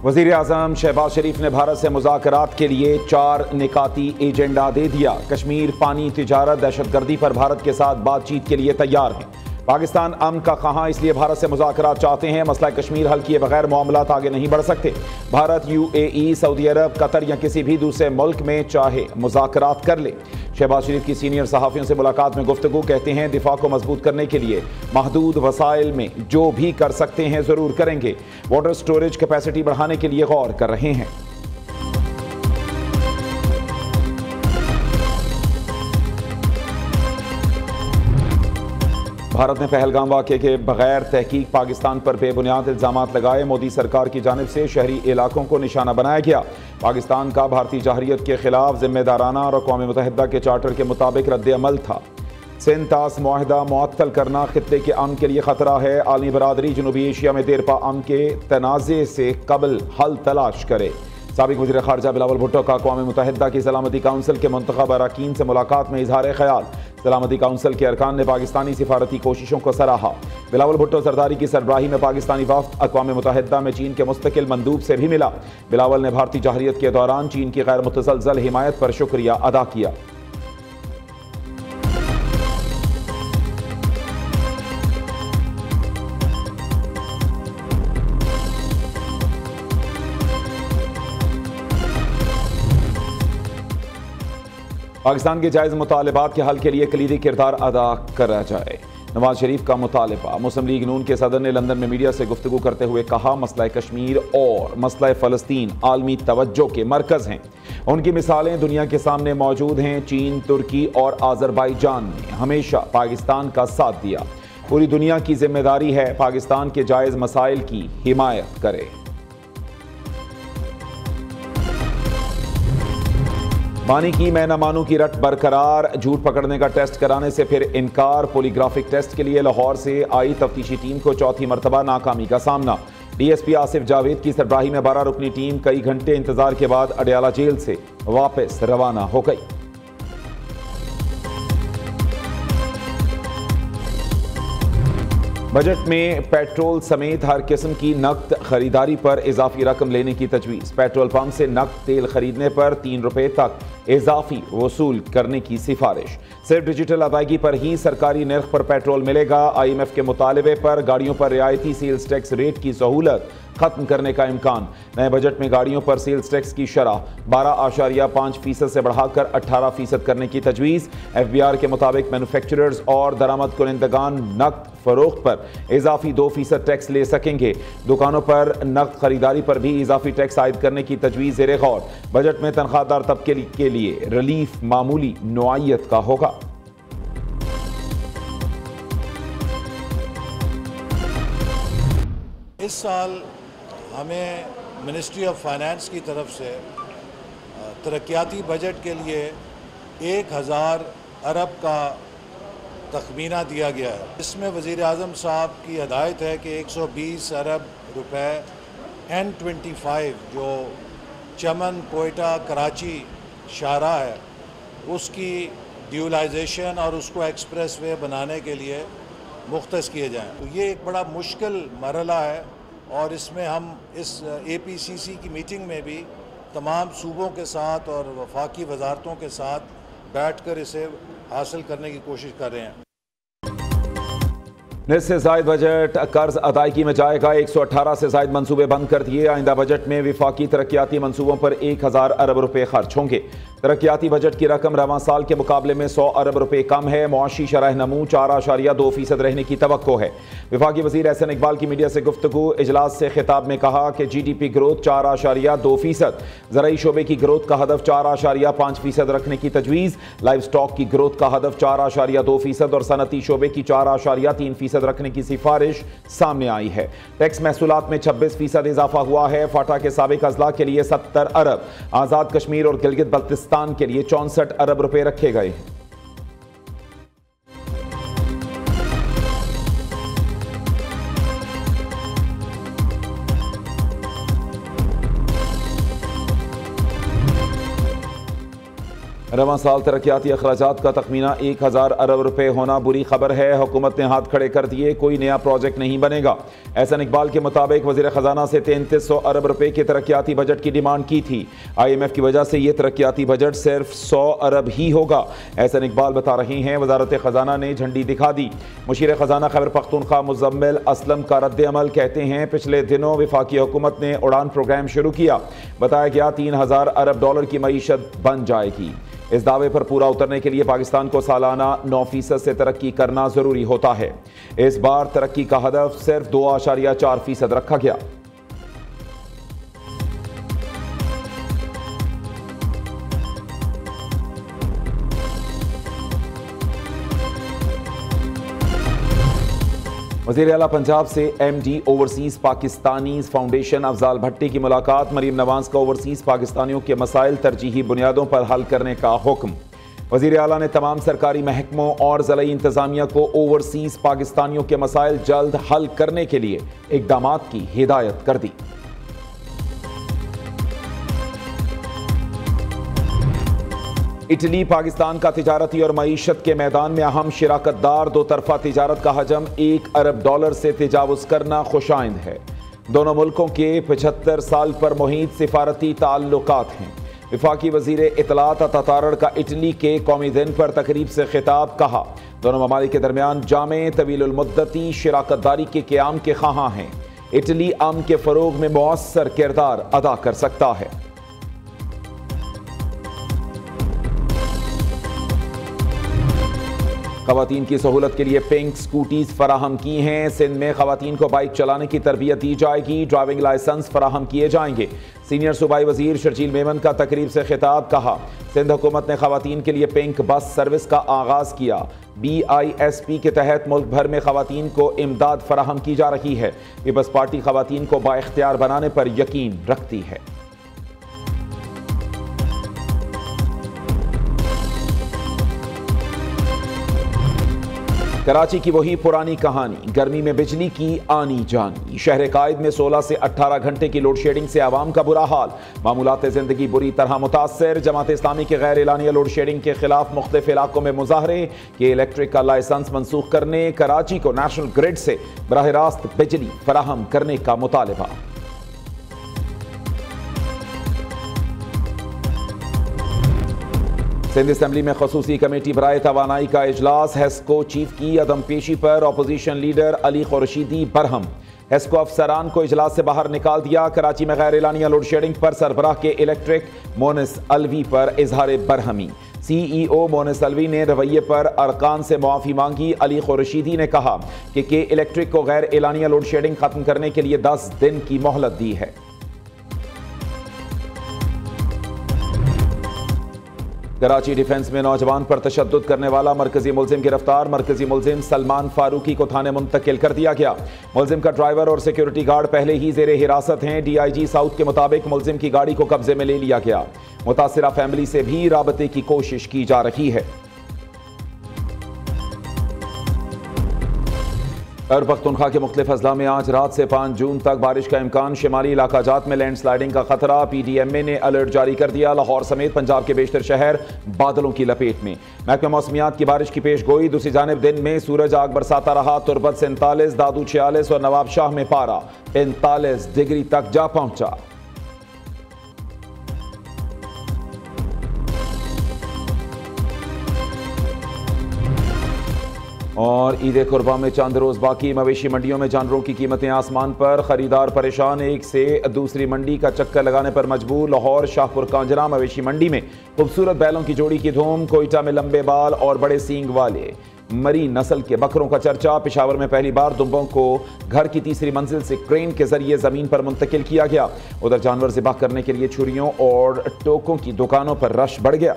वज़ीर आज़म शहबाज शरीफ ने भारत से मुज़ाकरात के लिए 4 निकाती एजेंडा दे दिया। कश्मीर, पानी, तिजारत, दहशतगर्दी पर भारत के साथ बातचीत के लिए तैयार है। पाकिस्तान अमन का कहा, इसलिए भारत से मुज़ाकरात चाहते हैं। मसला कश्मीर हल किए बगैर मामलात आगे नहीं बढ़ सकते। भारत UAE, सऊदी अरब, कतर या किसी भी दूसरे मुल्क में चाहे मुज़ाकरात कर ले। शहबाज शरीफ की सीनियर सहाफ़ियों से मुलाकात में गुफ्तगू, कहते हैं दिफा को मजबूत करने के लिए महदूद वसाइल में जो भी कर सकते हैं ज़रूर करेंगे। वाटर स्टोरेज कैपेसिटी बढ़ाने के लिए गौर कर रहे हैं। भारत ने पहलगाम वाक़े के बगैर तहकीक पाकिस्तान पर बेबुनियाद इल्ज़ामात लगाए। मोदी सरकार की जानिब से शहरी इलाकों को निशाना बनाया गया। पाकिस्तान का भारतीय जहरियत के खिलाफ जिम्मेदाराना और अक़वाम मुत्तहिदा के चार्टर के मुताबिक रद्द अमल था। सिंतास मुआहदा मुअत्तल करना खित्ते के अमन के लिए खतरा है। आलमी बरादरी जनूबी एशिया में देरपा अमन के तनाज़े से कबल हल तलाश करे। साबिक़ वज़ीर ख़ारजा बिलावल भुट्टो का अक़वाम मुत्तहिदा की सलामती काउंसिल के मुंतख़ब अरकान से मुलाकात में इज़हार ख़याल। सलामती काउंसिल के अरकान ने पाकिस्तानी सिफारती कोशिशों को सराहा। बिलावल भुट्टो सरदारी की सरबराही में पाकिस्तानी वफ़द अक़वाम मुत्तहिदा में चीन के मुस्तकिल मंदूब से भी मिला। बिलावल ने भारतीय जहरियत के दौरान चीन की गैर मुतसलसल हिमायत पर शुक्रिया अदा किया। पाकिस्तान के जायज़ मुतालबात के हल के लिए कलीदी किरदार अदा करा जाए। नवाज शरीफ का मुतालबा। मुस्लिम लीग नून के सदर ने लंदन में मीडिया से गुफ्तगू करते हुए कहा, मसला कश्मीर और मसला फ़लस्तीन आलमी तवज्जो के मरकज़ हैं। उनकी मिसालें दुनिया के सामने मौजूद हैं। चीन, तुर्की और आज़रबाईजान ने हमेशा पाकिस्तान का साथ दिया। पूरी दुनिया की जिम्मेदारी है पाकिस्तान के जायज़ मसाइल की हिमायत करे। मानी की मैं न मानू की रट बरकरार। झूठ पकड़ने का टेस्ट कराने से फिर इनकार। पोलीग्राफिक टेस्ट के लिए लाहौर से आई तफ्तीशी टीम को चौथी मरतबा नाकामी का सामना। DSP आसिफ जावेद की सरबराही में 12 रुकनी टीम कई घंटे इंतजार के बाद अडयाला जेल से वापस रवाना हो गई। बजट में पेट्रोल समेत हर किस्म की नकद खरीदारी पर इजाफी रकम लेने की तजवीज़। पेट्रोल पंप से नकद तेल खरीदने पर 3 रुपये तक इजाफी वसूल करने की सिफारिश। सिर्फ डिजिटल अदायगी पर ही सरकारी नर्ख पर पेट्रोल मिलेगा। IMF के मुतालबे पर गाड़ियों पर रियायती सेल्स टैक्स रेट की सहूलत खत्म करने का इम्कान। नए बजट में गाड़ियों पर सेल्स टैक्स की शरह 12.5% से बढ़ाकर 18% करने की तजवीज़। FBR के मुताबिक मैन्युफैक्चरर्स और दरामद कुनिंदगान नकद फरोख्त पर इजाफी 2% टैक्स ले सकेंगे। दुकानों पर नकद खरीदारी पर भी इजाफी टैक्स आयद करने की तजवीज़ ज़ेरे गौर। बजट में तनख्वाहदार तबके के लिए रिलीफ मामूली नौआयत का होगा। इस साल हमें मिनिस्ट्री ऑफ फाइनेंस की तरफ से तरक्याती बजट के लिए 1000 अरब का तखमीना दिया गया है। इसमें वज़ीर आज़म साहब की हदायत है कि 120 अरब रुपए N25 जो चमन, कोयटा, कराची शाहराह है उसकी ड्यूलाइजेशन और उसको एक्सप्रेस वे बनाने के लिए मुख्तस किए जाएँ। तो ये एक बड़ा मुश्किल मरहला है और इसमें हम इस APCC की मीटिंग में भी तमाम सूबों के साथ और वफाकी वजारतों के साथ बैठकर इसे हासिल करने की कोशिश कर रहे हैं। निस्फ से ज़ायद बजट कर्ज अदायगी में जाएगा। 118 से ज़ायद मंसूबे बंद कर दिए। आइंदा बजट में विफाकी तरक्याती मंसूबों पर 1000 अरब रुपए खर्च होंगे। तरक्याती बजट की रकम रवां साल के मुकाबले में 100 अरब रुपए कम है। मुआशी शरह नमू 4.2% रहने की तवक्को है। विफाकी वज़ीर एहसन इकबाल की मीडिया से गुफ्तगू। इजलास से खिताब में कहा कि GDP ग्रोथ 4.2%, ज़राई शोबे की ग्रोथ का हदफ 4.5% रखने की तजवीज़। लाइव स्टॉक की ग्रोथ का हदफ 4.2% और सनती शोबे की 4.3% रखने की सिफारिश सामने आई है। टैक्स महसूलात में 26% इजाफा हुआ है। फाटा के साबिक अजला के लिए 70 अरब, आज़ाद कश्मीर और गिलगित बल्तिस्तान के लिए 64 अरब रुपए रखे गए हैं। रवां साल तरक्याती अखराजात का तखमीना 1000 अरब रुपए होना बुरी खबर है। हुकूमत ने हाथ खड़े कर दिए, कोई नया प्रोजेक्ट नहीं बनेगा। एहसन इकबाल के मुताबिक वज़ीर ख़जाना से 3300 अरब रुपए के तरक्याती बजट की डिमांड की थी। IMF की वजह से यह तरक्याती बजट सिर्फ 100 अरब ही होगा। एहसन इकबाल बता रहे हैं, वजारत ख़जाना ने झंडी दिखा दी। मुशीर ख़जाना खैबर पख्तूनख्वा मुज़म्मिल असलम का रद्द अमल कहते हैं, पिछले दिनों वफाकी हुकूमत ने उड़ान प्रोग्राम शुरू किया। बताया गया 3000 अरब डॉलर की मईशत बन जाएगी। इस दावे पर पूरा उतरने के लिए पाकिस्तान को सालाना 9% से तरक्की करना जरूरी होता है। इस बार तरक्की का हदफ सिर्फ 2.4% रखा गया। वज़ीर आला पंजाब से MD overseas Pakistanis foundation Afzal Bhatti की मुलाकात। मरीम नवाज का ओवरसीज़ पाकिस्तानियों के मसाइल तरजीही बुनियादों पर हल करने का हुक्म। वज़ीर आला ने तमाम सरकारी महकमों और ज़िला इंतज़ामिया को ओवरसीज़ पाकिस्तानियों के मसाइल जल्द हल करने के लिए इक़दामात की हिदायत कर दी। इटली पाकिस्तान का तिजारती और मईशत के मैदान में अहम शिराकतदार। दो तरफा तिजारत का हजम 1 अरब डॉलर से तजावुज़ करना खुशाइंद है। दोनों मुल्कों के 75 साल पर मुहीत सिफारती ताल्लुकात हैं। वफाकी वज़ीर इत्तलात अता तारड़ का इटली के कौमी दिन पर तकरीब से खिताब। कहा, दोनों ममालिक के दरमियान जामे तवीलुल मुद्दती शिराकतदारी के क़याम के ख़्वाहां हैं। इटली अमन के फ़रोग़ में मुअस्सर किरदार अदा कर सकता है। ख़वातीन की सहूलत के लिए पिंक स्कूटीज़ फराहम की हैं। सिंध में ख़वातीन को बाइक चलाने की तरबियत दी जाएगी। ड्राइविंग लाइसेंस फराहम किए जाएंगे। सीनियर सूबाई वज़ीर शर्जील मेमन का तकरीब से खिताब। कहा, सिंध हुकूमत ने ख़वातीन के लिए पिंक बस सर्विस का आगाज़ किया। BISP के तहत मुल्क भर में ख़वातीन को इमदाद फराहम की जा रही है। पीपल्स पार्टी ख़वातीन को बाइख्तियार बनाने पर यकीन रखती है। कराची की वही पुरानी कहानी, गर्मी में बिजली की आनी जानी। शहर कायद में 16 से 18 घंटे की लोड शेडिंग से आवाम का बुरा हाल। मामूलात जिंदगी बुरी तरह मुतासर। जमात इस्लामी के गैर एलानिया लोड शेडिंग के खिलाफ मुख्तलिफ इलाकों में मुजाहरे। कि इलेक्ट्रिक का लाइसेंस मनसूख करने, कराची को नेशनल ग्रिड से बराह रास्त बिजली फराहम करने का मुतालबा। सिंध असेंबली में खसूसी कमेटी बराए तवानाई का इजलास। हेस्को चीफ की अदम पेशी पर opposition leader Ali Khurshidi Barham. Hesco अफसरान को इजलास से बाहर निकाल दिया। कराची में गैर एलानिया लोड शेडिंग पर सरबराह के इलेक्ट्रिक मोनिस अलवी पर इजहार बरहमी। CEO मोनिस अलवी ने रवैये पर अरकान से मुआफ़ी मांगी। अली खुर्शीदी ने कहा कि इलेक्ट्रिक को गैर एलानिया लोड शेडिंग खत्म करने के लिए 10 दिन की मोहलत दी है। कराची डिफेंस में नौजवान पर तशद्दुद करने वाला मरकजी मुलजिम गिरफ्तार। मरकजी मुलजिम सलमान फारूकी को थाने मुंतकिल कर दिया गया। मुलजिम का ड्राइवर और सिक्योरिटी गार्ड पहले ही जेर हिरासत हैं। DIG साउथ के मुताबिक मुलजिम की गाड़ी को कब्जे में ले लिया गया। मुतासिरा फैमिली से भी राबते की कोशिश की जा रही है। खैबर पख्तूनख्वा के मुख्तलिफ अजला में आज रात से 5 जून तक बारिश का इम्कान। शिमाली इलाका जात में लैंड स्लाइडिंग का खतरा। PDMA ने अलर्ट जारी कर दिया। लाहौर समेत पंजाब के बेशतर शहर बादलों की लपेट में। महकमा मौसमियात की बारिश की पेश गोई। दूसरी जानिब दिन में सूरज आग बरसाता रहा। तुरबत 47, दादू 46 और नवाबशाह में पारा 45 डिग्री तक जा पहुंचा। और ईद कुर्बा में चंद रोज बाकी। मवेशी मंडियों में जानवरों की कीमतें आसमान पर। खरीदार परेशान, एक से दूसरी मंडी का चक्कर लगाने पर मजबूर। लाहौर शाहपुर कांजरा मवेशी मंडी में खूबसूरत बैलों की जोड़ी की धूम। कोयटा में लंबे बाल और बड़े सींग वाले मरी नस्ल के बकरों का चर्चा। पेशावर में पहली बार दुम्बों को घर की तीसरी मंजिल से क्रेन के जरिए जमीन पर मुंतकिल किया गया। उधर जानवर ज़िबा करने के लिए छुरियों और टोकों की दुकानों पर रश बढ़ गया।